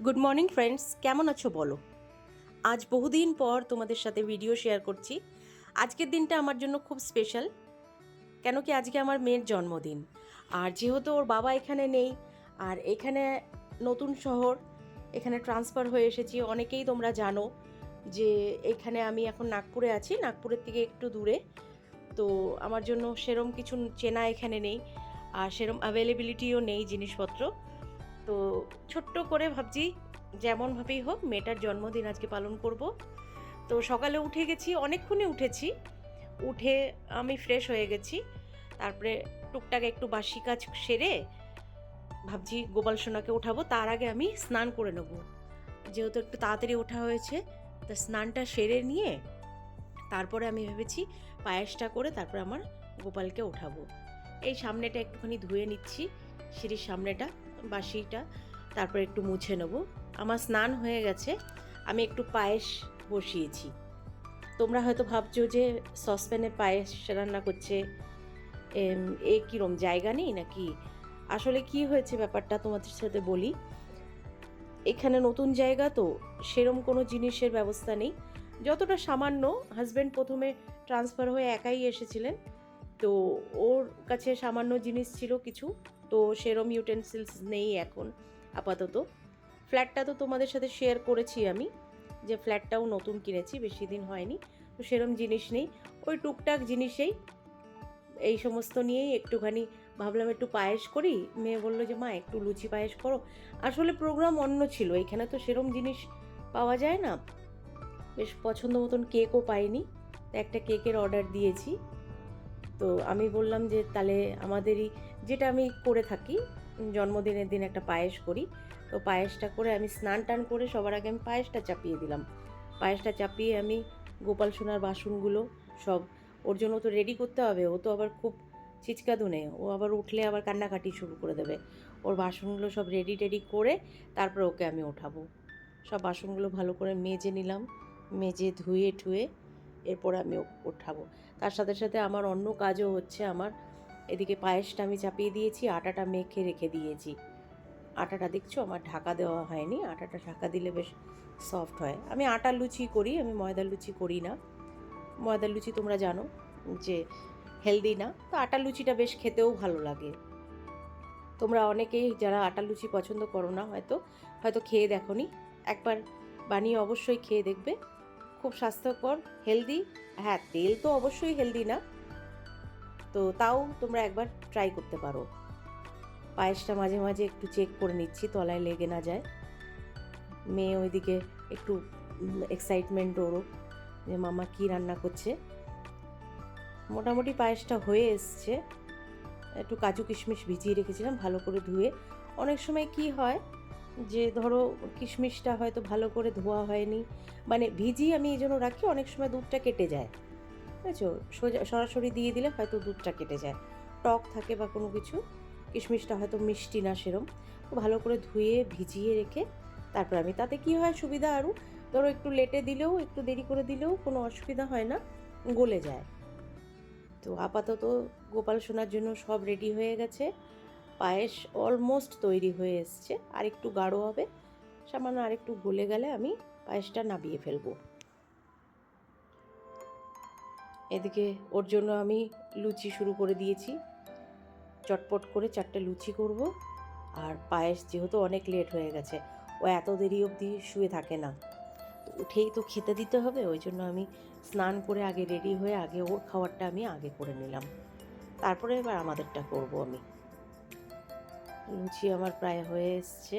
Good morning friends, কেমন আছো বলো? আজ বহুদিন পর তোমাদের সাথে ভিডিও শেয়ার করছি। আজকের দিনটা আমার জন্য খুব স্পেশাল, কেন কি আজকে আমার মেয়ের জন্মদিন। আর যেহেতু ওর বাবা এখানে নেই, আর এখানে নতুন শহর, এখানে ট্রান্সফার হয়ে এসেছি, অনেকেই তোমরা জানো যে এখানে আমি এখন নাগপুরে আছি, নাগপুরের থেকে একটু দূরে। তো আমার জন্য সেরম কিছু চেনা এখানে নেই, আর সেরম অ্যাভেলেবিলিটিও নেই জিনিসপত্র। তো ছোট্ট করে ভাবছি যেমনভাবেই হোক মেয়েটার জন্মদিন আজকে পালন করব। তো সকালে উঠে গেছি, অনেকক্ষণে উঠেছি। উঠে আমি ফ্রেশ হয়ে গেছি, তারপরে টুকটাক একটু বাসি কাজ সেরে ভাবছি গোপাল সোনাকে উঠাবো। তার আগে আমি স্নান করে নেব, যেহেতু একটু তাড়াতাড়ি ওঠা হয়েছে। তা স্নানটা সেরে নিয়ে তারপরে আমি ভেবেছি পায়েসটা করে তারপরে আমার গোপালকে ওঠাবো। এই সামনেটা একটুখানি ধুয়ে নিচ্ছি, সিঁড়ির সামনেটা, বাসিটা, তারপরে একটু মুছে নেবো। আমার স্নান হয়ে গেছে, আমি একটু পায়েস বসিয়েছি। তোমরা হয়তো ভাবছো যে সসপ্যানে পায়েস রান্না করছে, এ কীরম জায়গা নেই নাকি? আসলে কি হয়েছে ব্যাপারটা তোমাদের সাথে বলি। এখানে নতুন জায়গা তো সেরম কোনো জিনিসের ব্যবস্থা নেই। যতটা সামান্য, হাজব্যান্ড প্রথমে ট্রান্সফার হয়ে একাই এসেছিলেন, তো ওর কাছে সামান্য জিনিস ছিল কিছু, তো সেরম ইউটেন্সিলস নেই এখন আপাতত। ফ্ল্যাটটা তো তোমাদের সাথে শেয়ার করেছি আমি, যে ফ্ল্যাটটাও নতুন কিনেছি, বেশি দিন হয়নি, তো সেরম জিনিস নেই। ওই টুকটাক জিনিসেই, এই সমস্ত নিয়েই একটুখানি ভাবলাম একটু পায়েস করি। মেয়ে বললো যে মা একটু লুচি পায়েস করো। আসলে প্রোগ্রাম অন্য ছিল, এখানে তো সেরম জিনিস পাওয়া যায় না। বেশ পছন্দ মতন কেকও পাইনি, তো একটা কেকের অর্ডার দিয়েছি। তো আমি বললাম যে তাহলে আমাদেরই, যেটা আমি করে থাকি জন্মদিনের দিন, একটা পায়েস করি। তো পায়েসটা করে আমি স্নান টান করে সবার আগে আমি পায়েসটা চাপিয়ে দিলাম। পায়েসটা চাপিয়ে আমি গোপাল সোনার বাসনগুলো সব, ওর জন্য তো রেডি করতে হবে, ও তো আবার খুব চিচকাদুনে, ও আবার উঠলে আবার কান্নাকাটি শুরু করে দেবে। ওর বাসনগুলো সব রেডি টেডি করে তারপরে ওকে আমি ওঠাবো। সব বাসনগুলো ভালো করে মেজে নিলাম, মেজে ধুয়ে ঠুয়ে এরপর আমি ওঠাবো। তার সাথে সাথে আমার অন্য কাজও হচ্ছে। আমার এদিকে পায়েসটা আমি চাপিয়ে দিয়েছি, আটাটা মেখে রেখে দিয়েছি। আটাটা দেখছো আমার ঢাকা দেওয়া হয়নি, আটাটা ঢাকা দিলে বেশ সফট হয়। আমি আটার লুচি করি, আমি ময়দার লুচি করি না। ময়দার লুচি তোমরা জানো যে হেলদি না, তো আটার লুচিটা বেশ খেতেও ভালো লাগে। তোমরা অনেকেই যারা আটার লুচি পছন্দ করো না, হয়তো হয়তো খেয়ে দেখোনি, একবার বানিয়ে অবশ্যই খেয়ে দেখবে। খুব স্বাস্থ্যকর, হেলদি। হ্যাঁ, তেল তো অবশ্যই হেলদি না, তো তাও তোমরা একবার ট্রাই করতে পারো। পায়েসটা মাঝে মাঝে একটু চেক করে নিচ্ছি তলায় লেগে না যায়। মেয়ে ওইদিকে একটু এক্সাইটমেন্ট ওরও, যে মামা কী রান্না করছে। মোটামুটি পায়েসটা হয়ে এসছে। একটু কাজু কিশমিশ ভিজিয়ে রেখেছিলাম ভালো করে ধুয়ে। অনেক সময় কি হয় যে ধরো কিশমিশটা হয়তো ভালো করে ধোয়া হয়নি, মানে ভিজিয়ে আমি এই জন্য রাখি, অনেক সময় দুধটা কেটে যায়, বুঝেছো? সোজা সরাসরি দিয়ে দিলে হয়তো দুধটা কেটে যায়, টক থাকে বা কোনো কিছু, কিশমিশটা হয়তো মিষ্টি না সেরম। তো ভালো করে ধুয়ে ভিজিয়ে রেখে তারপর আমি, তাতে কি হয় সুবিধা আরও, ধরো একটু লেটে দিলেও, একটু দেরি করে দিলেও কোনো অসুবিধা হয় না, গলে যায়। তো আপাতত গোপাল সোনার জন্য সব রেডি হয়ে গেছে। পায়েস অলমোস্ট তৈরি হয়ে এসছে, আর একটু গাঢ় হবে, সামান্য আরেকটু গলে গেলে আমি পায়েসটা নামিয়ে ফেলবো। এদিকে ওর জন্য আমি লুচি শুরু করে দিয়েছি, চটপট করে 4টে লুচি করব। আর পায়েস যেহেতু অনেক লেট হয়ে গেছে, ও এত দেরি অবধি শুয়ে থাকে না, তো উঠেই তো খেতে দিতে হবে, ওই জন্য আমি স্নান করে আগে রেডি হয়ে আগে ওর খাবারটা আমি আগে করে নিলাম, তারপরে এবার আমাদেরটা করব আমি। লুচি আমার প্রায় হয়ে এসছে।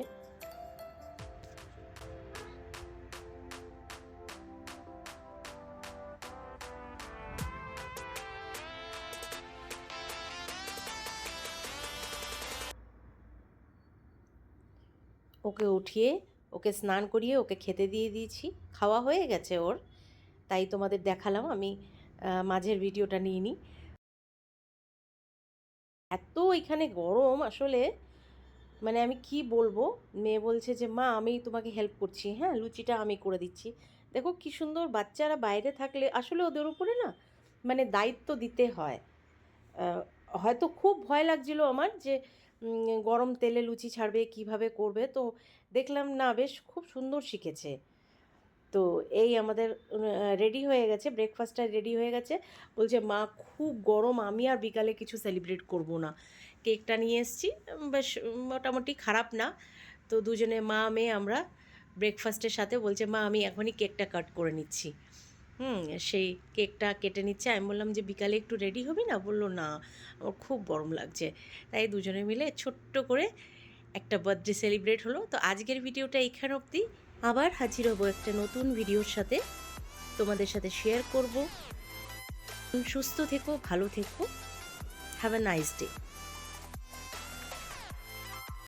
ওকে উঠিয়ে, ওকে স্নান করিয়ে ওকে খেতে দিয়ে দিয়েছি, খাওয়া হয়ে গেছে ওর, তাই তোমাদের দেখালাম আমি, মাঝের ভিডিওটা নিইনি। এত এখানে গরম আসলে, মানে আমি কি বলবো। মেয়ে বলছে যে মা আমি তোমাকে হেল্প করছি, হ্যাঁ লুচিটা আমি করে দিচ্ছি। দেখো কি সুন্দর, বাচ্চারা বাইরে থাকলে আসলে ওদের উপরে না মানে দায়িত্ব দিতে হয়। হয়তো খুব ভয় লাগছিল আমার যে গরম তেলে লুচি ছাড়বে, কিভাবে করবে। তো দেখলাম না, বেশ খুব সুন্দর শিখেছে। তো এই আমাদের রেডি হয়ে গেছে, ব্রেকফাস্টটা রেডি হয়ে গেছে। বলছে মা খুব গরম, আমি আর বিকালে কিছু সেলিব্রেট করব না। কেকটা নিয়ে এসেছি, বেশ মোটামুটি খারাপ না। তো দুজনে মা মেয়ে আমরা ব্রেকফাস্টের সাথে বলছে মা আমি এখনই কেকটা কাট করে নিচ্ছি। সেই কেকটা কেটে নিচ্ছে। আমি বললাম যে বিকালে একটু রেডি হবি না? বললো না, আমার খুব গরম লাগছে। তাই দুজনে মিলে ছোট্ট করে একটা বার্থডে সেলিব্রেট হলো। তো আজকের ভিডিওটা এইখানে অবধি। আবার হাজির হব একটা নতুন ভিডিওর সাথে, তোমাদের সাথে শেয়ার করব। সুস্থ থেকো, ভালো থেকো। Have a nice day.